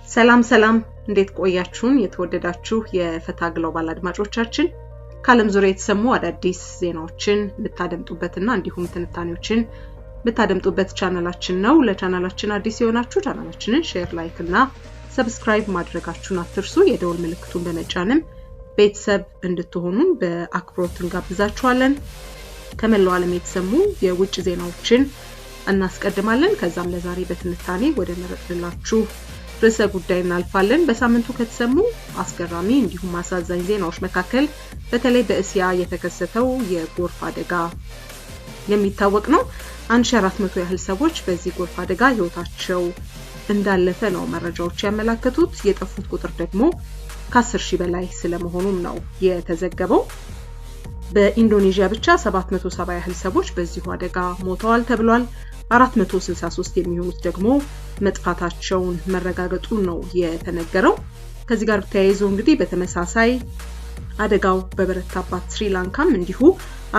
ሰላም እንዴት ቆያችሁን የተወደዳችሁ የፈታ ግሎባል አድማጮቻችን ካለም ዙሪያ የተሰሙ አዳዲስ ዜናዎችን ልታደምጡበትና እንዲሁም ትንታኔዎችን ልታደምጡበት ቻናላችን ነው ለቻናላችን አዲስ የሆናችሁ ቻናላችንን ሼር ላይክ እና ሰብስክራይብ ማድረጋችሁን አትርሱ የደወል ምልክቱን በመጫንም ቤተሰብ እንድትሆኑ በአክብሮት እንጋብዛችኋለን ከመላው ዓለም የተሰሙ የውጭ ዜናዎችን እናስቀድማለን ከዛም ለዛሬ በትንታኔ ወደ መረጥላችሁ ርዕሰ ጉዳይ እናልፋለን በሳምንቱ ከተሰሙ አስገራሚ እንዲሁም አሳዛኝ ዜናዎች መካከል በተለይ በእስያ የተከሰተው የጎርፍ አደጋ የሚታወቅ ነው 1400 ያህል ሰዎች በዚህ ጎርፍ አደጋ ህይወታቸው እንዳለፈ ነው መረጃዎች ያመለከቱት የጠፉት ቁጥር ደግሞ ከ10000 በላይ ስለመሆኑም ነው የተዘገበው በኢንዶኔዥያ ብቻ 770 ያህል ሰዎች በዚህ አደጋ ሞተዋል ተብሏል 463 የሚሆኑት ደግሞ መጥፋታቸውን መረጋገጡ ነው የተነገረው ከዚህ ጋር ተያይዞ እንግዲህ በተመሳሳይ አደጋው በበረታባት ስሪላንካም እንዲሁ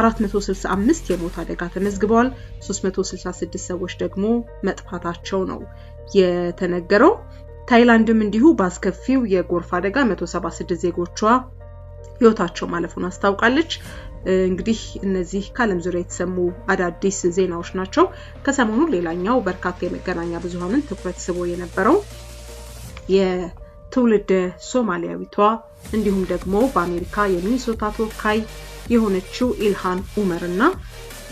465 የሞት አደጋ ተመዝግበዋል 366 ሰዎች ደግሞ መጥፋታቸው ነው የተነገረው ታይላንድም እንዲሁ ባስከፊው የጎርፍ አደጋ 176 ዜጎቿ ህይወታቸው ማለፉን አስታውቃለች እንግዲህ እነዚህ ካለም ዙሪያ የተሰሙ አዳዲስ ዜናዎች ናቸው ከሰሞኑ ሌላኛው በርካታ የመገናኛ ብዙሃንን ትኩረት ስቦ የነበረው የትውልድ ሶማሊያዊቷ እንዲሁም ደግሞ በአሜሪካ የሚኒሶታ ተወካይ የሆነችው ኢልሃን ኡመርና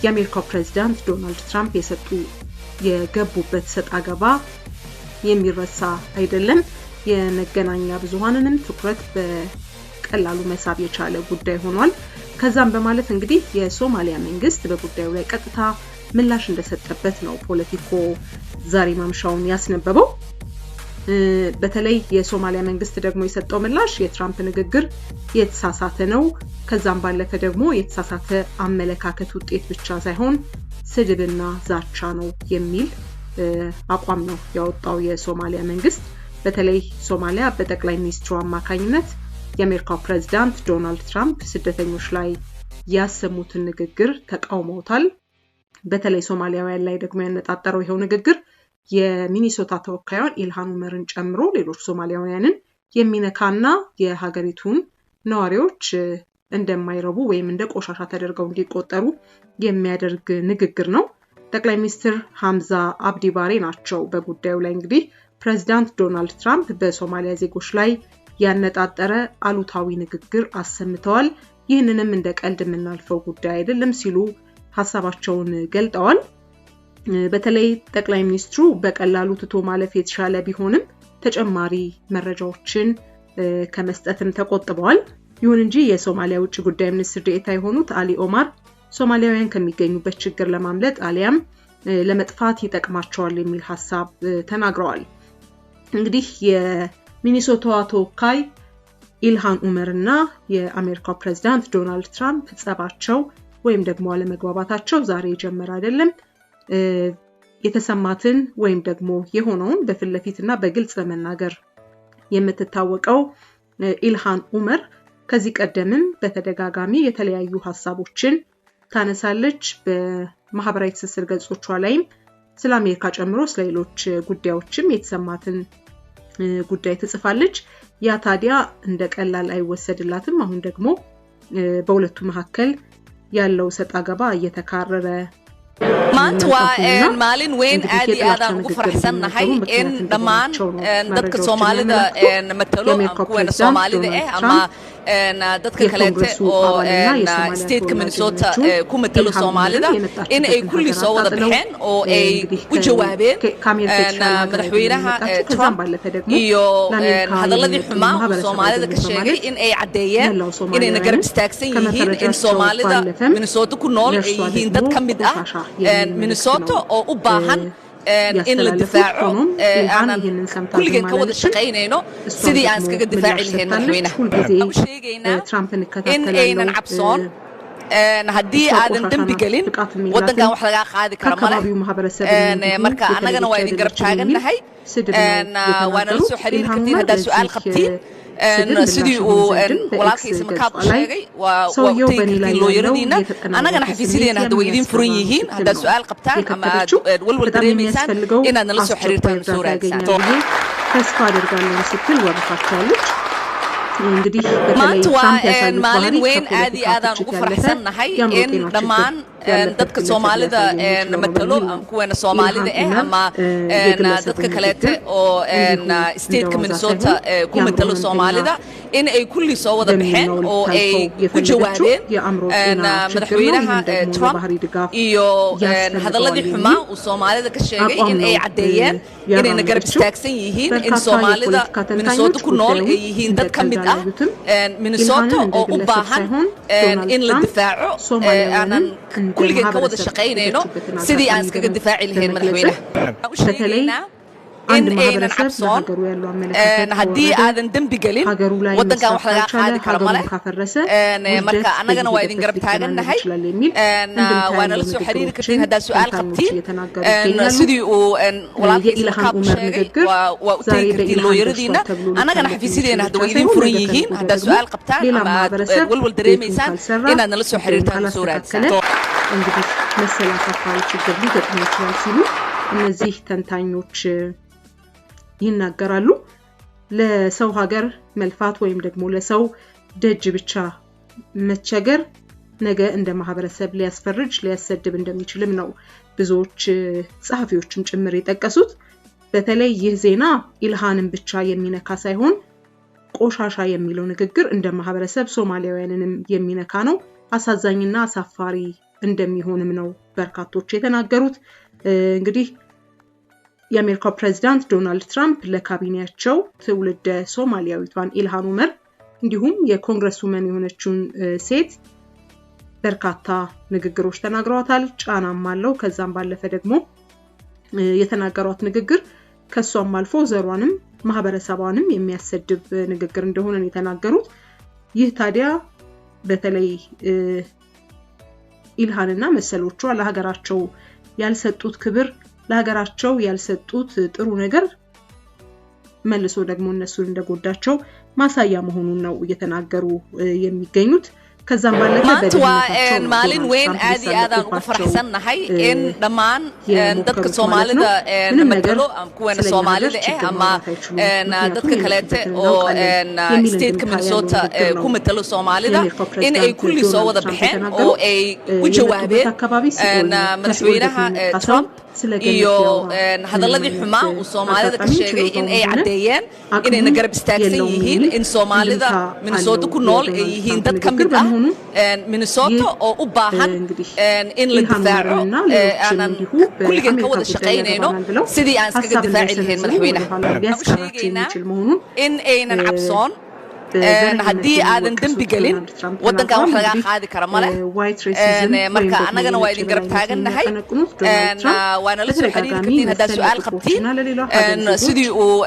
የአሜሪካው ፕሬዝዳንት ዶናልድ ትራምፕ የሰጡ የገቡበት ሰጣገባ የሚረሳ አይደለም የመገናኛ ብዙሃንንም ትኩረት በቀላሉ መሳብ የቻለ ጉዳይ ሆኗል ከዛም በማለት እንግዲህ የሶማሊያ መንግስት በጉዳዩ ላይ ቀጥታ ምላሽ እንደሰጠበት ነው ፖለቲኮ ዛሬ ማምሻውን ያስነበበው በተለይ የሶማሊያ መንግስት ደግሞ የሰጠው ምላሽ የትራምፕ ንግግር የተሳሳተ ነው ከዛም ባለፈ ደግሞ የተሳሳተ አመለካከት ውጤት ብቻ ሳይሆን ስድብና ዛቻ ነው የሚል አቋም ነው ያወጣው የሶማሊያ መንግስት በተለይ ሶማሊያ በጠቅላይ ሚኒስትሩ አማካኝነት የአሜሪካው ፕሬዝዳንት ዶናልድ ትራምፕ ስደተኞች ላይ ያሰሙትን ንግግር ተቃውመውታል በተለይ ሶማሊያውያን ላይ ደግሞ ያነጣጠረው ይሄው ንግግር የሚኒሶታ ተወካዩን ኢልሃን ኡመርን ጨምሮ ሌሎች ሶማሊያውያንን የሚነካና የሀገሪቱን ነዋሪዎች እንደማይረቡ ወይም እንደ ቆሻሻ ተደርገው እንዲቆጠሩ የሚያደርግ ንግግር ነው ጠቅላይ ሚኒስትር ሐምዛ አብዲ ባሬ ናቸው በጉዳዩ ላይ እንግዲህ ፕሬዝዳንት ዶናልድ ትራምፕ በሶማሊያ ዜጎች ላይ ያነጣጠረ አሉታዊ ንግግር አሰምተዋል ይህንንም እንደ ቀልድ የምናልፈው ጉዳይ አይደለም ሲሉ ሐሳባቸውን ገልጠዋል በተለይ ጠቅላይ ሚኒስትሩ በቀላሉ ትቶ ማለፍ የተሻለ ቢሆንም ተጨማሪ መረጃዎችን ከመስጠትም ተቆጥበዋል ይሁን እንጂ የሶማሊያ ውጭ ጉዳይ ሚኒስትር ዴኤታ የሆኑት አሊ ኦማር ሶማሊያውያን ከሚገኙበት ችግር ለማምለጥ አሊያም ለመጥፋት ይጠቅማቸዋል የሚል ሐሳብ ተናግረዋል እንግዲህ የሚኒሶታ ተወካይ ኢልሃን ኡመርና የአሜሪካው ፕሬዝዳንት ዶናልድ ትራምፕ ጸባቸው ወይም ደግሞ አለመግባባታቸው ዛሬ ጀመረ አይደለም የተሰማትን ወይም ደግሞ የሆነውን በፍለፊትና በግልጽ በመናገር የምትታወቀው ኢልሃን ኡመር ከዚህ ቀደምም በተደጋጋሚ የተለያዩ ሐሳቦችን ታነሳለች በማህበራዊ ትስስር ገጾቿ ላይም ስለ አሜሪካ ጨምሮ ስለሌሎች ጉዳዮችም የተሰማትን ጉዳይ ትጽፋለች ያ ታዲያ እንደ ቀላል አይወሰድላትም አሁን ደግሞ በሁለቱ መካከል ያለው ሰጣገባ እየተካረረ maanta waa maalin weyn aad iyo aad aan ugu faraxsanahay in dhamaan dadka Soomaalida matalo kuwa Soomaalida ama dadka kale oo state Minnesota ku matalo Soomaalida in ay kulli soo wada baxeen oo ay u jawaabeen madaxweynaha Trump iyo hadaladii xumaa oo Soomaalida ka sheegay in ay cadeeyeen inay garab istaagsan yihiin in Soomaalida Minnesota ku nool ay yihiin dad kamid ah Minnesota oo u baahan in la difaaco aan kulligeen ka wada shaqeynayno sidii aan iskaga difaaci lahayn madaxweynaha u sheegaynaa in aynan cabsoon haddii aadan dambi gelin wadankan wax laga qaadi karo male marka anagana waa idin garab taaganahay waana la soo xiriiri kartiin haddaa su'aal qabtiin sidii uu walaalkiisa makaad u sheegay waa waqtigii looyaradiina anagana xafiisyadeenna hadda way idin furan yihiin haddaad su'aal qabtaan ama walwal dareemaysaan inaad nala soo xiriirtaan soo raadisaan ተስፋ አድርጋለሁ ስትል ወርፋቸዋለች እንግዲህ በተለይ ትራምፕ ያሳዩት ባህሪ وين ادي ادان ugu faraxsanahay in dhamaan dadka Soomaalida matalo kuwana Soomaalida ama dadka kale oo state Minnesota ku matalo Soomaalida in ay kulli soo wada baxeen oo ay ku jawaabeen madaxweynaha Trump iyo hadaladii xumaa oo Soomaalida ka sheegay in ay cadeeyeen inay garab istaagsan yihiin in Soomaalida Minnesota ku nool ay yihiin dad kamid Minnesota oo u baahan in la difaaco aanan kulligeed ka wada shaqeynayno sidii aan iskaga difaaci lahayn madaxweynaha in aynan cabsoon haddii aadan dembi gelin waddankan wax laga qaadi karo male marka annagana waa idin garab taagannahay waana la soo xiriiri kartiin haddaad su'aal qabtiin sidii uu walaalkiisa kaab u sheegay waa u tegi kartiin looyaradiina annagana xafiisyadeena hadda waa idin furan yihiin haddaad su'aal qabtaan ama aad walwal dareemaysaan inaad nala soo xiriirtaan soo raadisaan እንግዲህ መሰላፋፋው ችግር ሊገጥም ይችላል ሲሉ እነዚህ ተንታኞች ይናገራሉ ለሰው ሀገር መልፋት ወይም ደግሞ ለሰው ደጅ ብቻ መቸገር ነገ እንደ ማህበረሰብ ሊያስፈርጅ ሊያሰድብ እንደሚችልም ነው ብዙዎች ጻፊዎችም ጭምር የጠቀሱት በተለይ ይህ ዜና ኢልሃንን ብቻ የሚነካ ሳይሆን ቆሻሻ የሚለው ንግግር እንደ ማህበረሰብ ሶማሊያውያንንም የሚነካ ነው አሳዛኝና አሳፋሪ እንደሚሆንም ነው በርካቶች የተናገሩት እንግዲህ የአሜሪካው ፕሬዝዳንት ዶናልድ ትራምፕ ለካቢኔያቸው ትውልደ ሶማሊያዊቷን ኢልሃን ኡመር እንዲሁም የኮንግረስውመን የሆነችውን ሴት በርካታ ንግግሮች ተናግረዋታል ጫናም አለው ከዛም ባለፈ ደግሞ የተናገሯት ንግግር ከሷም አልፎ ዘሯንም ማህበረሰቧንም የሚያሰድብ ንግግር እንደሆነ የተናገሩት ይህ ታዲያ በተለይ ኢልሃንና መሰሎቿ ለሀገራቸው ያልሰጡት ክብር ለሀገራቸው ያልሰጡት ጥሩ ነገር መልሶ ደግሞ እነሱን እንደጎዳቸው ማሳያ መሆኑን ነው እየተናገሩ የሚገኙት ከዛም ባለፈ በደንብ maalin weyn aad iyo aad aan ugu faraxsanahay in dhamaan dadka Soomaalida matalo kuwana Soomaalida ama dadka kale oo state Minnesota ku matalo Soomaalida in ay kulli soo wada baxeen oo ay u jawaabeen madaxweynaha Trump iyo hadaladii xumaa oo Soomaalida ka sheegay in ay cadeeyeen inay garab istaagsan yihiin in Soomaalida Minnesota ku nool ay yihiin dad kamid ah Minnesota oo u baahan in la difaaco aanan kulligeed ka wada shaqeynayno sidii aan iskaga difaaci lahayn madaxweynaha in aynan cabsoon haddii aadan dembi gelin waddankan wax laga qaadi karo male marka annagana waa idin garab taagannahay waana la soo xiriiri kartiin haddaad su'aal qabtiin sidii uu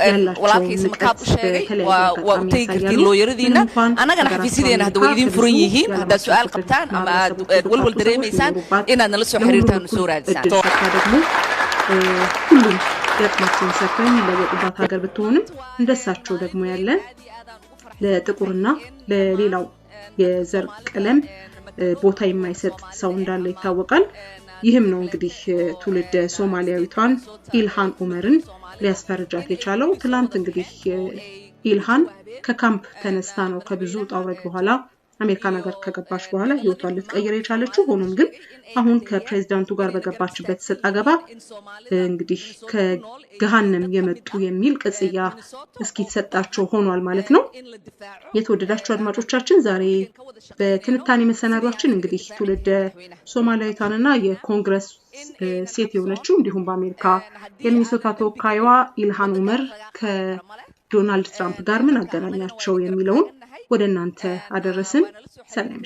walaalkiisa makaab u sheegay waa u tegi kartiin looyaradiina annagana xafiisyadeena hadda way idin furan yihiin haddaad su'aal qabtaan ama aad walwal dareemaysaan inaad nala soo xiriirtaan soo raadisaan ሁሉም የጥማቸውን ሰፈን ለወጡባት ሀገር ብትሆንም እንደሳቸው ደግሞ ያለ ለጥቁርና ለሌላው የዘር ቀለም ቦታ የማይሰጥ ሰው እንዳለ ይታወቃል ይህም ነው እንግዲህ ትውልደ ሶማሊያዊቷን ኢልሃን ኡመርን ሊያስፈርጃት የቻለው ትላንት እንግዲህ ኢልሃን ከካምፕ ተነስታ ነው ከብዙ ጣውረድ በኋላ አሜሪካን ሀገር ከገባች በኋላ ህይወቷን ልትቀይር የቻለችው ሆኖም ግን አሁን ከፕሬዝዳንቱ ጋር በገባችበት ሰጣገባ እንግዲህ ከገሃነም የመጡ የሚል ቅጽያ እስኪተሰጣቸው ሆኗል ማለት ነው የተወደዳችሁ አድማጮቻችን ዛሬ በትንታኔ መሰናዷችን እንግዲህ ትውልደ ሶማሊያዊቷንና የኮንግረስ ሴት የሆነችው እንዲሁም በአሜሪካ የሚኒሶታ ተወካይዋ ኢልሃን ኡመር ከዶናልድ ትራምፕ ጋር ምን አገናኛቸው የሚለውን ወደ እናንተ አደረስን ሰላም